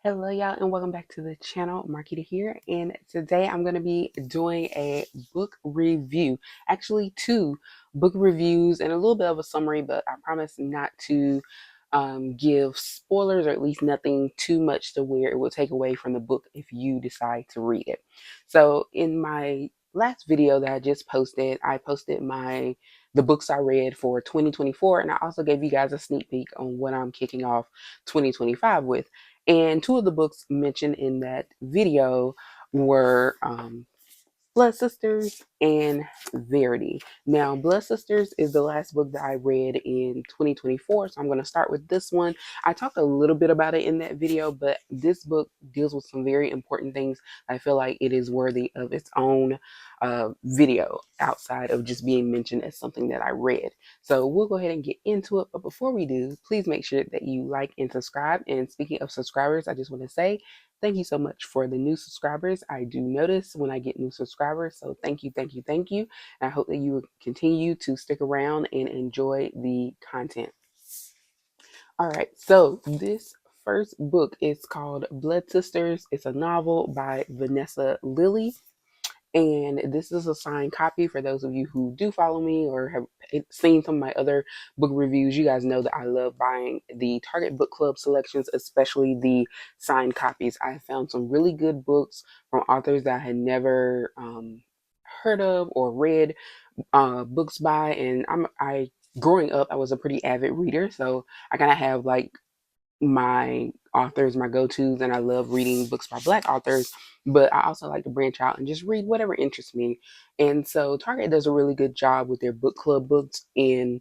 Hello, y'all, and welcome back to the channel. Marquita here, and today I'm going to be doing a book review. Actually, two book reviews and a little bit of a summary, but I promise not to give spoilers or at least nothing too much to where it will take away from the book if you decide to read it. So, in my last video that I just posted, I posted the books I read for 2024, and I also gave you guys a sneak peek on what I'm kicking off 2025 with. And two of the books mentioned in that video were Blood Sisters and Verity. Now, Blood Sisters is the last book that I read in 2024, so I'm going to start with this one. I talked a little bit about it in that video, but this book deals with some very important things. I feel like it is worthy of its own video outside of just being mentioned as something that I read. So we'll go ahead and get into it. But before we do, please make sure that you like and subscribe. And speaking of subscribers, I just want to say thank you so much for the new subscribers. I do notice when I get new subscribers. So thank you, thank you, thank you. And I hope that you will continue to stick around and enjoy the content. All right. So this first book is called Blood Sisters. It's a novel by Vanessa Lilly. And this is a signed copy for those of you who do follow me or have seen some of my other book reviews. You guys know that I love buying the Target Book Club selections, especially the signed copies. I found some really good books from authors that I had never heard of or read books by. And I growing up, I was a pretty avid reader, so I kind of have like my authors, my go-tos, and I love reading books by Black authors, but I also like to branch out and just read whatever interests me. And so Target does a really good job with their book club books in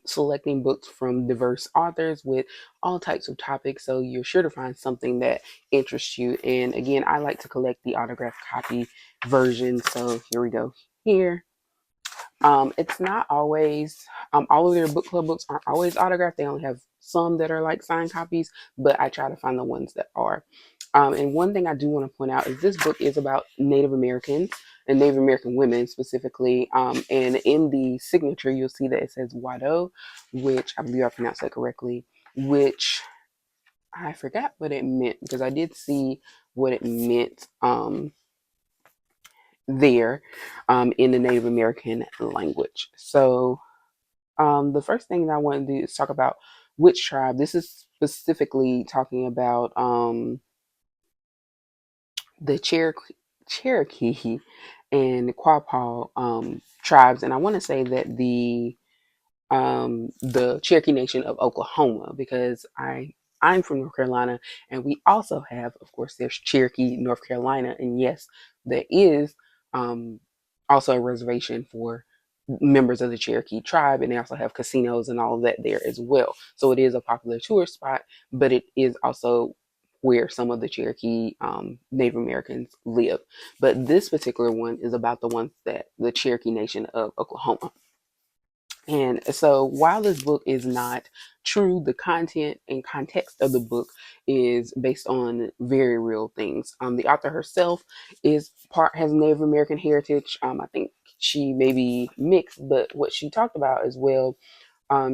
selecting books from diverse authors with all types of topics. So you're sure to find something that interests you. And again, I like to collect the autographed copy version. So here we go. Here. It's not always, all of their book club books aren't always autographed. They only have some that are like signed copies, but I try to find the ones that are. And one thing I do want to point out is this book is about Native Americans and Native American women specifically. And in the signature, you'll see that it says Wado, which I believe I pronounced that correctly, which I forgot what it meant because I did see what it meant. There in the Native American language. So the first thing that I want to do is talk about which tribe. This is specifically talking about the Cherokee and Quapaw tribes, and I want to say that the Cherokee Nation of Oklahoma because I'm from North Carolina, and we also have, of course, there's Cherokee, North Carolina, and yes, there is um, also a reservation for members of the Cherokee tribe, and they also have casinos and all of that there as well. So it is a popular tourist spot, but it is also where some of the Cherokee Native Americans live. But this particular one is about the ones that the Cherokee Nation of Oklahoma. And so while this book is not true, the content and context of the book is based on very real things. The author herself has Native American heritage. I think she may be mixed, but what she talked about as well,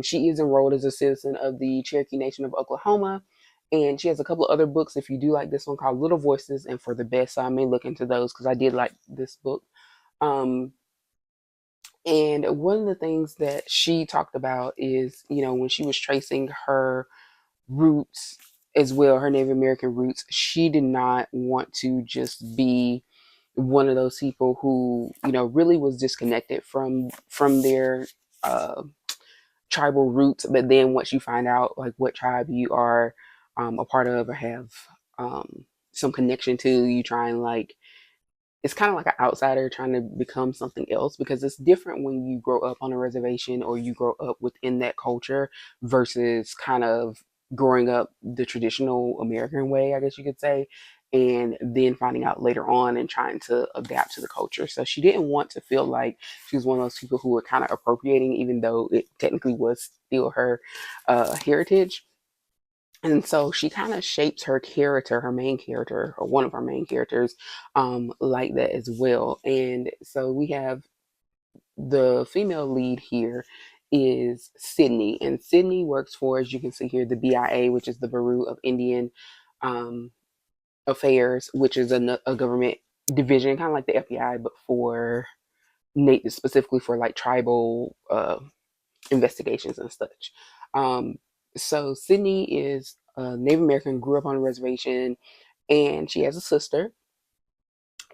she is enrolled as a citizen of the Cherokee Nation of Oklahoma. And she has a couple of other books, if you do like this one, called Little Voices and For the Best. So I may look into those because I did like this book. Um, and one of the things that she talked about is, when she was tracing her roots as well, her Native American roots, she did not want to just be one of those people who, really was disconnected from their uh, tribal roots. But then once you find out like what tribe you are a part of or have some connection to, you try and like it's kind of like an outsider trying to become something else because it's different when you grow up on a reservation or you grow up within that culture versus kind of growing up the traditional American way, I guess you could say, and then finding out later on and trying to adapt to the culture. So she didn't want to feel like she was one of those people who were kind of appropriating, even though it technically was still her heritage. And so she kind of shapes her character, her main character, or one of her main characters, like that as well. And so we have the female lead here is Sydney, and Sydney works for, as you can see here, the BIA, which is the Bureau of Indian um, Affairs, which is a government division, kind of like the FBI, but for native, specifically for like tribal investigations and such. Um, so Sydney is a Native American, grew up on a reservation, and she has a sister.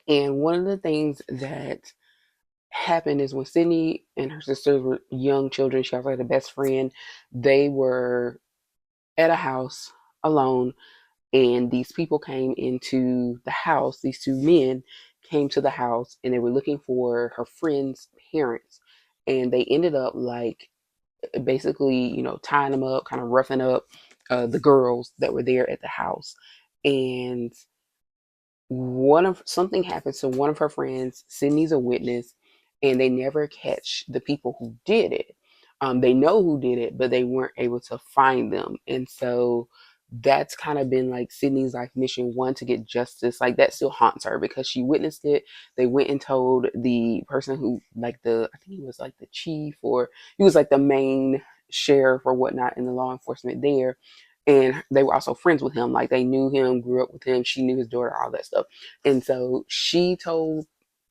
And one of the things that happened is when Sydney and her sisters were young children, she also had a best friend. They were at a house alone, and these people came into the house. These two men came to the house, and they were looking for her friend's parents. And they ended up like basically, tying them up, kind of roughing up the girls that were there at the house. And one of something happens to one of her friends. Sydney's a witness, and they never catch the people who did it. They know who did it, but they weren't able to find them. And so that's kind of been like Sydney's life mission, one, to get justice. Like that still haunts her because she witnessed it. They went and told the person who, like, I think he was like the chief, or he was like the main sheriff or whatnot in the law enforcement there. And they were also friends with him. Like they knew him, grew up with him. She knew his daughter, all that stuff. And so she told,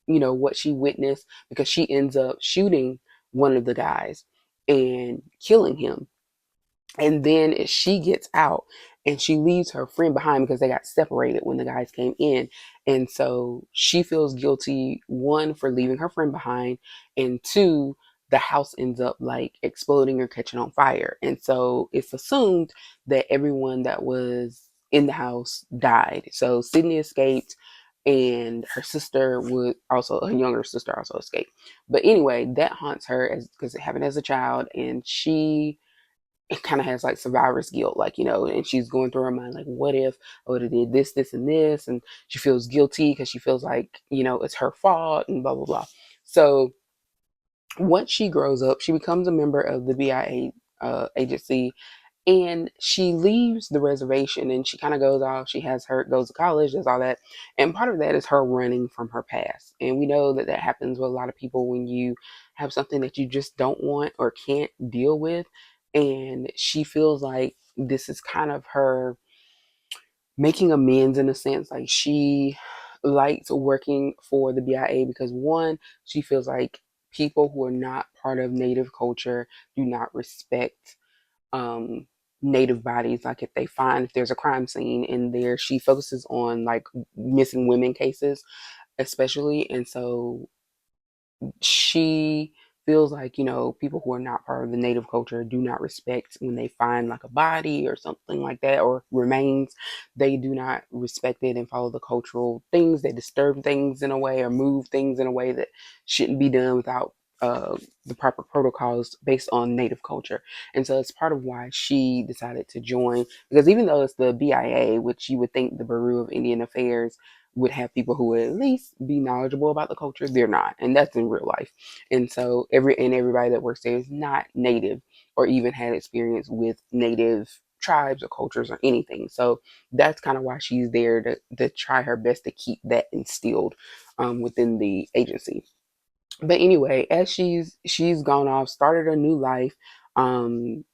what she witnessed, because she ends up shooting one of the guys and killing him. And then she gets out and she leaves her friend behind because they got separated when the guys came in. And so she feels guilty, one, for leaving her friend behind, and two, the house ends up like exploding or catching on fire. And so it's assumed that everyone that was in the house died. So Sydney escaped, and her younger sister also escaped. But anyway, that haunts her as because it happened as a child, and she it kind of has like survivor's guilt, like, and she's going through her mind, like, what if I would have did this, this, and this? And she feels guilty because she feels like, it's her fault and blah, blah, blah. So once she grows up, she becomes a member of the BIA agency, and she leaves the reservation and she kind of goes off. Goes to college, does all that. And part of that is her running from her past. And we know that that happens with a lot of people when you have something that you just don't want or can't deal with. And she feels like this is kind of her making amends, in a sense. Like she likes working for the BIA because, one, she feels like people who are not part of Native culture do not respect um native bodies. Like if there's a crime scene in there, she focuses on like missing women cases especially. And so she feels like, people who are not part of the native culture do not respect when they find like a body or something like that, or remains. They do not respect it and follow the cultural things. They disturb things in a way or move things in a way that shouldn't be done without the proper protocols based on native culture. And so it's part of why she decided to join, because even though it's the BIA, which you would think the Bureau of Indian Affairs would have people who would at least be knowledgeable about the culture, they're not. And that's in real life. And so everybody that works there is not native or even had experience with native tribes or cultures or anything. So that's kind of why she's there to try her best to keep that instilled within the agency. But anyway, as she's gone off, started a new life. um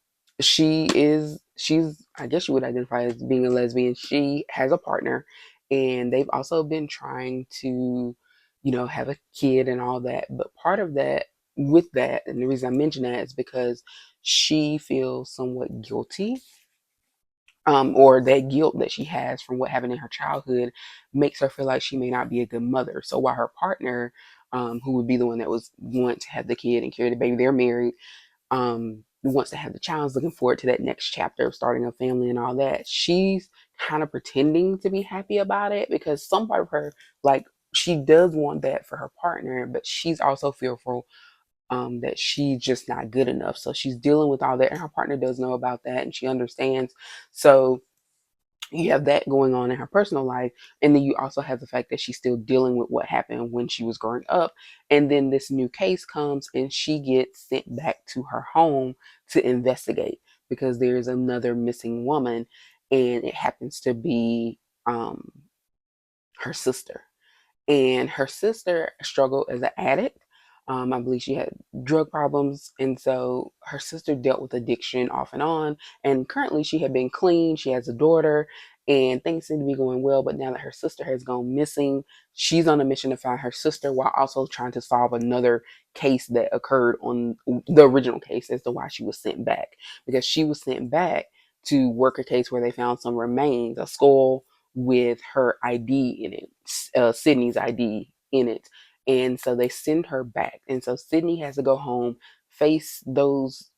she's, I guess you would identify as being a lesbian. She has a partner, and they've also been trying to, have a kid and all that. But part of that, with that, and the reason I mention that is because she feels somewhat guilty, or that guilt that she has from what happened in her childhood makes her feel like she may not be a good mother. So while her partner, who would be the one that was want to have the kid and carry the baby, they're married, wants to have the child, is looking forward to that next chapter of starting a family and all that. She's kind of pretending to be happy about it because some part of her, like, she does want that for her partner, but she's also fearful that she's just not good enough. So she's dealing with all that, and her partner does know about that, and she understands. So you have that going on in her personal life, and then you also have the fact that she's still dealing with what happened when she was growing up. And then this new case comes, and she gets sent back to her home to investigate because there's another missing woman, and it happens to be her sister. And her sister struggled as an addict. I believe she had drug problems, and so her sister dealt with addiction off and on. And currently, she had been clean. She has a daughter, and things seem to be going well. But now that her sister has gone missing, she's on a mission to find her sister while also trying to solve another case that occurred on the original case as to why she was sent back. Because she was sent back to work a case where they found some remains, a skull with her ID in it, Sydney's ID in it. And so they send her back. And so Sydney has to go home, face those,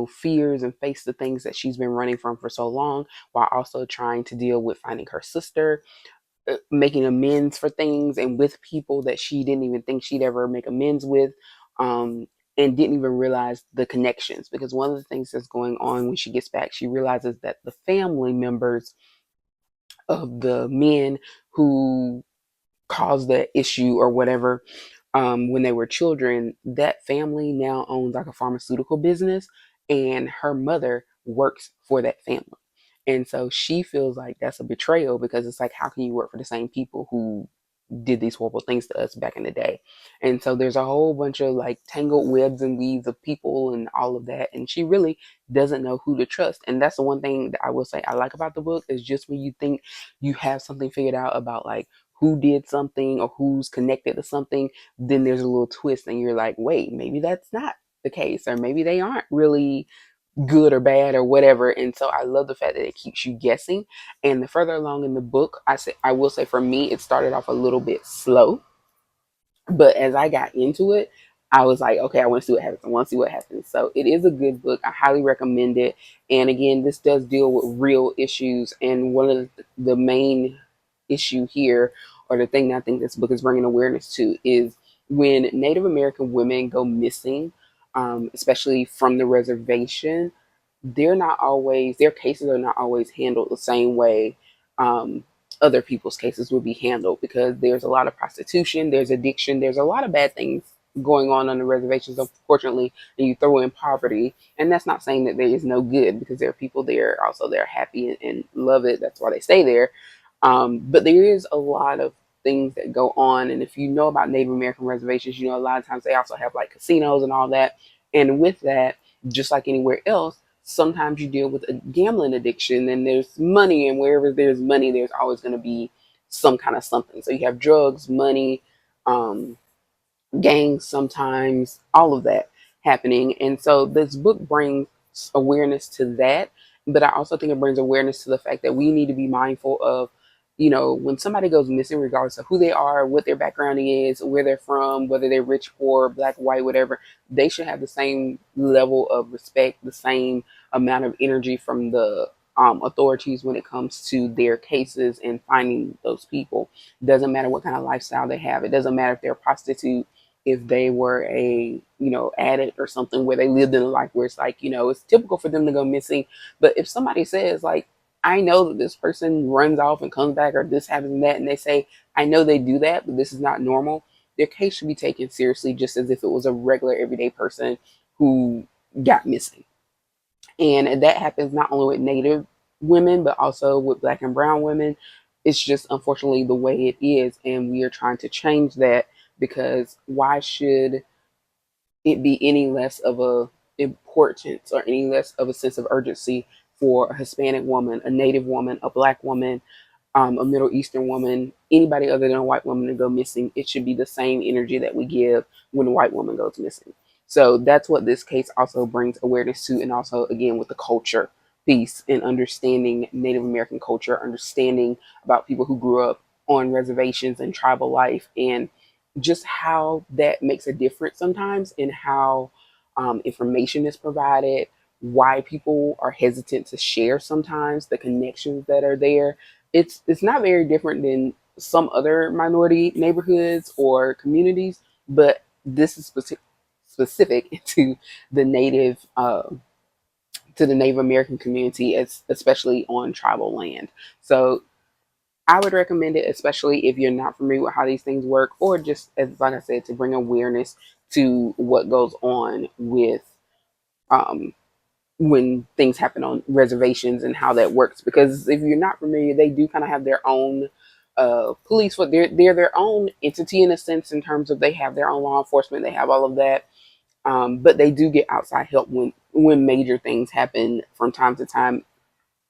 fears and face the things that she's been running from for so long, while also trying to deal with finding her sister, making amends for things and with people that she didn't even think she'd ever make amends with. And didn't even realize the connections, because one of the things that's going on when she gets back, she realizes that the family members of the men who caused the issue or whatever, when they were children, that family now owns like a pharmaceutical business, and her mother works for that family. And so she feels like that's a betrayal, because it's like, how can you work for the same people who did these horrible things to us back in the day? And so there's a whole bunch of like tangled webs and weaves of people and all of that. And she really doesn't know who to trust. And that's the one thing that I will say I like about the book, is just when you think you have something figured out about like who did something or who's connected to something, then there's a little twist and you're like, wait, maybe that's not the case, or maybe they aren't really good or bad or whatever. And so I love the fact that it keeps you guessing. And the further along in the book, I will say for me, it started off a little bit slow, but as I got into it, I was like, okay, I want to see what happens. I want to see what happens. So it is a good book. I highly recommend it. And again, this does deal with real issues. And one of the main issue here, or the thing that I think this book is bringing awareness to, is when Native American women go missing, especially from the reservation, their cases are not always handled the same way um, other people's cases would be handled, because there's a lot of prostitution, there's addiction, there's a lot of bad things going on the reservations, unfortunately. And you throw in poverty, and that's not saying that there is no good, because there are people there also that are happy and love it. That's why they stay there. But there is a lot of things that go on. And if you know about Native American reservations, a lot of times they also have like casinos and all that. And with that, just like anywhere else, sometimes you deal with a gambling addiction, and there's money, and wherever there's money, there's always going to be some kind of something. So you have drugs, money, um, gangs, sometimes all of that happening. And so this book brings awareness to that, but I also think it brings awareness to the fact that we need to be mindful of, when somebody goes missing, regardless of who they are, what their background is, where they're from, whether they're rich, poor, black, white, whatever, they should have the same level of respect, the same amount of energy from the authorities when it comes to their cases and finding those people. Doesn't matter what kind of lifestyle they have. It doesn't matter if they're a prostitute, if they were a addict or something, where they lived in a life where it's like, it's typical for them to go missing. But if somebody says like, I know that this person runs off and comes back, or this happens and that, and they say, I know they do that, but this is not normal, their case should be taken seriously, just as if it was a regular everyday person who got missing. And that happens not only with Native women, but also with Black and brown women. It's just unfortunately the way it is. And we are trying to change that, because why should it be any less of a importance or any less of a sense of urgency for a Hispanic woman, a Native woman, a Black woman, a Middle Eastern woman, anybody other than a white woman to go missing? It should be the same energy that we give when a white woman goes missing. So that's what this case also brings awareness to. And also, again, with the culture piece and understanding Native American culture, understanding about people who grew up on reservations and tribal life, and just how that makes a difference sometimes in how information is provided, why people are hesitant to share sometimes, the connections that are there. It's not very different than some other minority neighborhoods or communities, but this is specific the native to the Native American community, especially on tribal land. So I would recommend it, especially if you're not familiar with how these things work, or just, as like I said, to bring awareness to what goes on with um, when things happen on reservations and how that works. Because if you're not familiar, they do kind of have their own police. What they're their own entity in a sense, in terms of they have their own law enforcement. They have all of that, but they do get outside help when major things happen from time to time,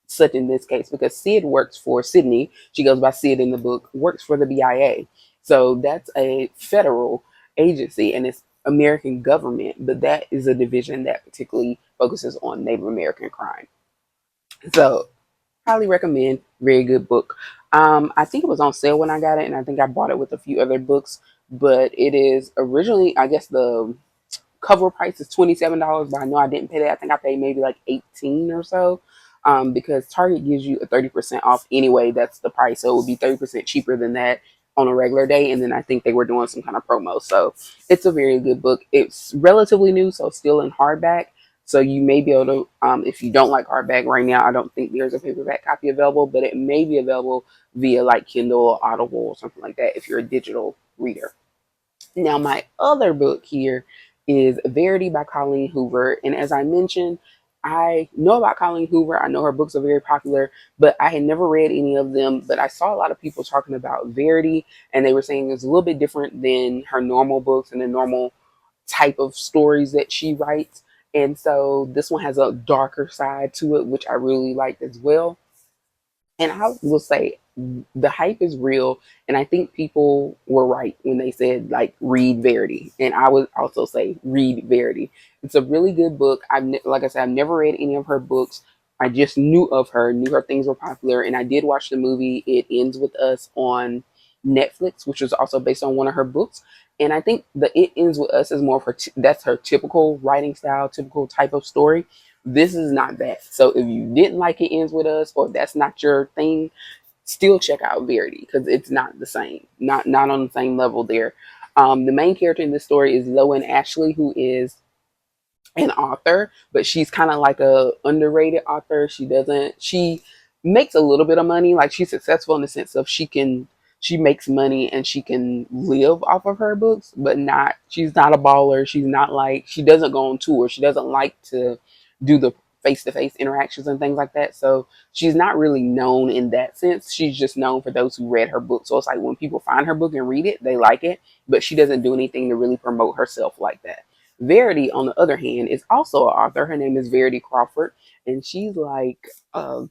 such in this case, because Sid works for Sydney. She goes by Sid in the book, works for the BIA. So that's a federal agency and it's American government, but that is a division that particularly focuses on Native American crime. So highly recommend. Very good book. I think it was on sale when I got it, and I think I bought it with a few other books. But it is originally, I guess the cover price is $27, but I know I didn't pay that. I think I paid maybe like 18 or so. Because Target gives you a 30% off anyway. That's the price. So it would be 30% cheaper than that on a regular day. And then I think they were doing some kind of promo. So it's a very good book. It's relatively new, so still in hardback. So you may be able to, if you don't like hardback right now, I don't think there's a paperback copy available, but it may be available via like Kindle or Audible or something like that if you're a digital reader. Now, my other book here is Verity by Colleen Hoover. And as I mentioned, I know about Colleen Hoover. I know her books are very popular, but I had never read any of them. But I saw a lot of people talking about Verity, and they were saying it's a little bit different than her normal books and the normal type of stories that she writes. And so this one has a darker side to it, which I really liked as well. And I will say the hype is real. And I think people were right when they said, like, read Verity. And I would also say, read Verity. It's a really good book. Like I said, I've never read any of her books. I just knew of her, knew her things were popular. And I did watch the movie It Ends With Us on Netflix, which was also based on one of her books. And I think the It Ends With Us is more of her, that's her typical writing style, typical type of story. This is not that. So if you didn't like It Ends With Us, or that's not your thing, still check out Verity, because it's not the same, not on the same level there. The main character in this story is Lowen Ashley, who is an author, but she's kind of like a underrated author. She makes a little bit of money. Like, she's successful in the sense of she makes money and she can live off of her books, but she's not a baller. She doesn't go on tour. She doesn't like to do the face-to-face interactions and things like that. So she's not really known in that sense. She's just known for those who read her book. So it's like when people find her book and read it, they like it, but she doesn't do anything to really promote herself like that. Verity, on the other hand, is also an author. Her name is Verity Crawford, and she's like a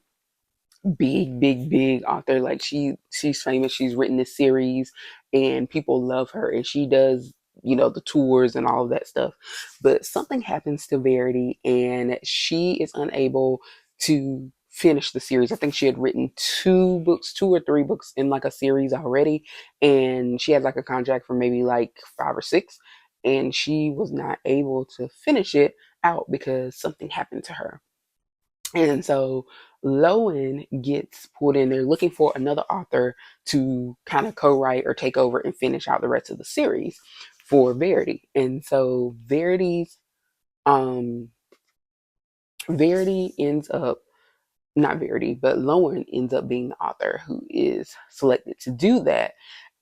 big author. Like, she's famous. She's written this series, and people love her. And she does, the tours and all of that stuff. But something happens to Verity, and she is unable to finish the series. I think she had written two or three books in like a series already, and she had like a contract for maybe like five or six, and she was not able to finish it out because something happened to her. And so Lowen gets pulled in. They're looking for another author to kind of co-write or take over and finish out the rest of the series for Verity. And so um Verity ends up not Verity, but Lowen ends up being the author who is selected to do that.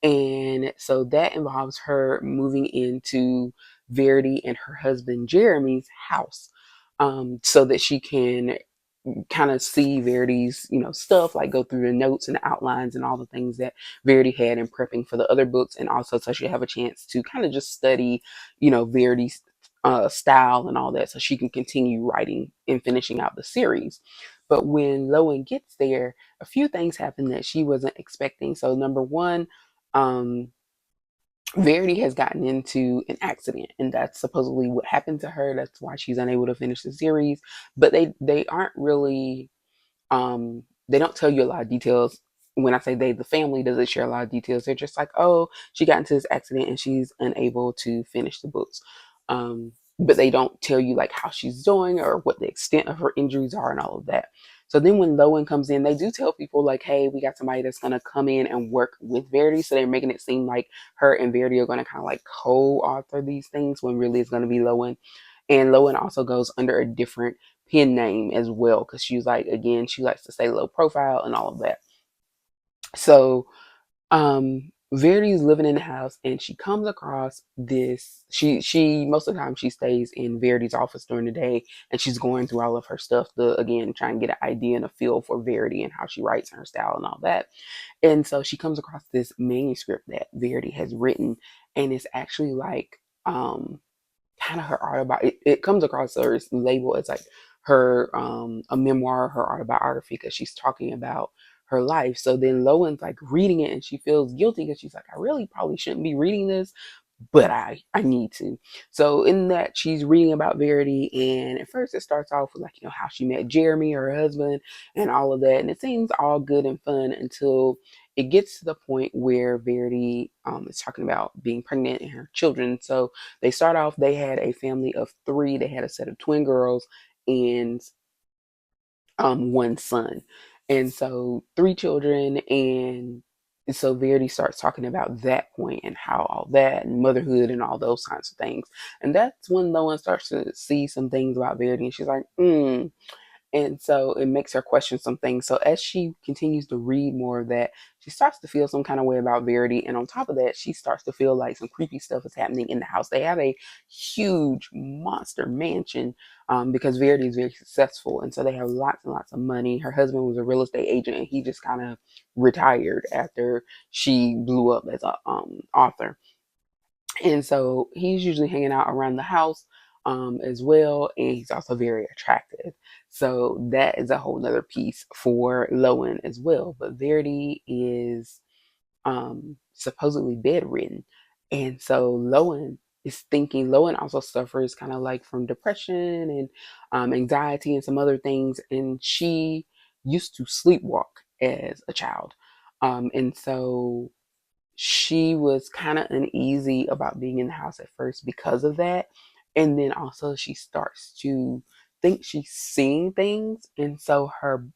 And so that involves her moving into Verity and her husband Jeremy's house, so that she can kind of see Verity's, stuff, like go through the notes and the outlines and all the things that Verity had in prepping for the other books. And also so she'll have a chance to kind of just study, Verity's style and all that, so she can continue writing and finishing out the series. But when Lowen gets there, a few things happen that she wasn't expecting. So number one, um, Verity has gotten into an accident, and that's supposedly what happened to her. That's why she's unable to finish the series. But they aren't really, they don't tell you a lot of details. When I say they, the family doesn't share a lot of details. They're just like, oh, she got into this accident and she's unable to finish the books. But they don't tell you like how she's doing or what the extent of her injuries are and all of that. So then when Lowen comes in, they do tell people like, hey, we got somebody that's going to come in and work with Verity. So they're making it seem like her and Verity are going to kind of like co-author these things, when really it's going to be Lowen. And Lowen also goes under a different pen name as well, because she's like, again, she likes to stay low profile and all of that. So Verity's living in the house and she comes across this. She most of the time she stays in Verity's office during the day, and she's going through all of her stuff to again try and get an idea and a feel for Verity and how she writes and her style and all that. And so she comes across this manuscript that Verity has written, and it's actually like kind of her autobiography. It comes across her label as like her a memoir, her autobiography, because she's talking about her life. So then Lowen's like reading it and she feels guilty because she's like, I really probably shouldn't be reading this, but I need to. So in that she's reading about Verity, and at first it starts off with like, you know, how she met Jeremy, her husband, and all of that. And it seems all good and fun until it gets to the point where Verity is talking about being pregnant and her children. So they start off, they had a family of three. They had a set of twin girls and one son. And so three children. And so Verity starts talking about that point and how all that and motherhood and all those kinds of things. And that's when Lowen starts to see some things about Verity, and she's like, and so it makes her question some things. So as she continues to read more of that, she starts to feel some kind of way about Verity. And on top of that, she starts to feel like some creepy stuff is happening in the house. They have a huge monster mansion because Verity is very successful. And so they have lots and lots of money. Her husband was a real estate agent, and he just kind of retired after she blew up as a author. And so he's usually hanging out around the house as well. And he's also very attractive. So that is a whole nother piece for Lowen as well. But Verity is supposedly bedridden. And so Lowen is thinking, Lowen also suffers kind of like from depression and anxiety and some other things. And she used to sleepwalk as a child. And so she was kind of uneasy about being in the house at first because of that. And then also she starts to think she's seeing things. And so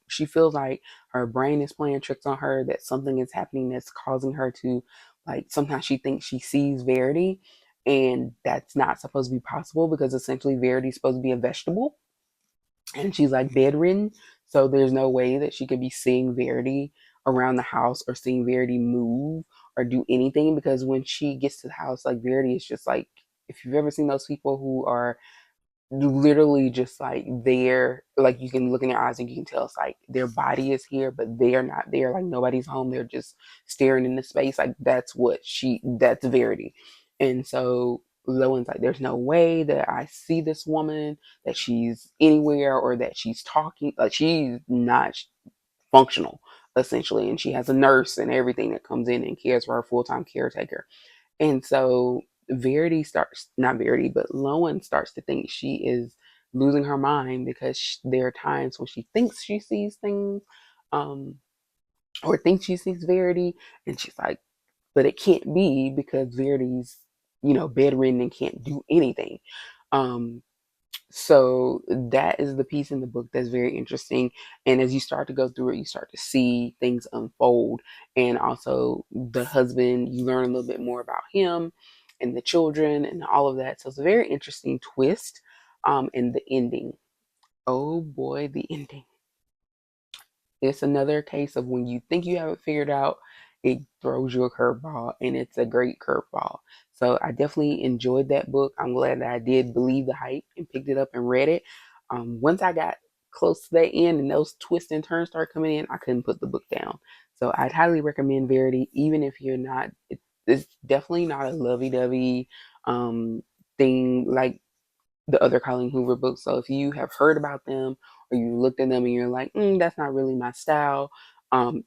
she feels like her brain is playing tricks on her, that something is happening that's causing her to, like, sometimes she thinks she sees Verity. And that's not supposed to be possible because essentially Verity's supposed to be a vegetable and she's like bedridden. So there's no way that she could be seeing Verity around the house or seeing Verity move or do anything, because when she gets to the house, like Verity is just like, if you've ever seen those people who are literally just like there, like you can look in their eyes and you can tell it's like their body is here but they are not there, like nobody's home, they're just staring into space. Like that's Verity. And so Lowen's like, there's no way that I see this woman, that she's anywhere, or that she's talking, like she's not functional essentially. And she has a nurse and everything that comes in and cares for her, full-time caretaker. And so Verity starts, not Verity, but Lowen starts to think she is losing her mind because there are times when she thinks she sees things, um, or thinks she sees Verity, and she's like, but it can't be because Verity's, bedridden and can't do anything. Um, so that is the piece in the book that's very interesting. And as you start to go through it, you start to see things unfold. And also the husband, you learn a little bit more about him and the children and all of that. So it's a very interesting twist. And the ending. Oh boy, the ending. It's another case of when you think you have it figured out, it throws you a curveball, and it's a great curveball. So I definitely enjoyed that book. I'm glad that I did believe the hype and picked it up and read it. Once I got close to that end and those twists and turns started coming in, I couldn't put the book down. So I'd highly recommend Verity, even if you're not. It's definitely not a lovey-dovey thing like the other Colleen Hoover books. So if you have heard about them or you looked at them and you're like, that's not really my style,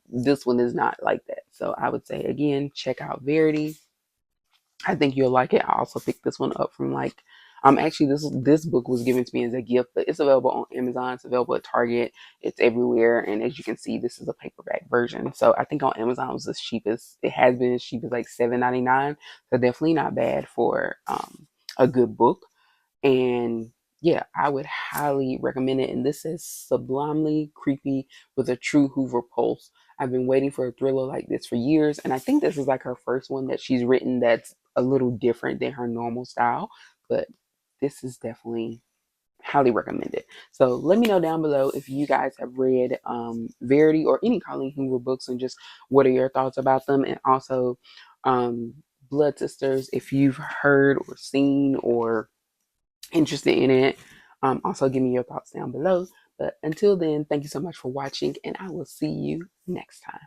this one is not like that. So I would say again, check out Verity. I think you'll like it. I also picked this one up from like, actually this book was given to me as a gift, but it's available on Amazon. It's available at Target. It's everywhere. And as you can see, this is a paperback version. So I think on Amazon it was as cheap as, it has been as cheap as like $7.99. So definitely not bad for a good book. And yeah, I would highly recommend it. And this is sublimely creepy with a true Hoover pulse. I've been waiting for a thriller like this for years. And I think this is like her first one that she's written that's a little different than her normal style. But this is definitely highly recommended. So let me know down below if you guys have read Verity or any Colleen Hoover books, and just what are your thoughts about them. And also Blood Sisters. If you've heard or seen or interested in it, also give me your thoughts down below. But until then, thank you so much for watching, and I will see you next time.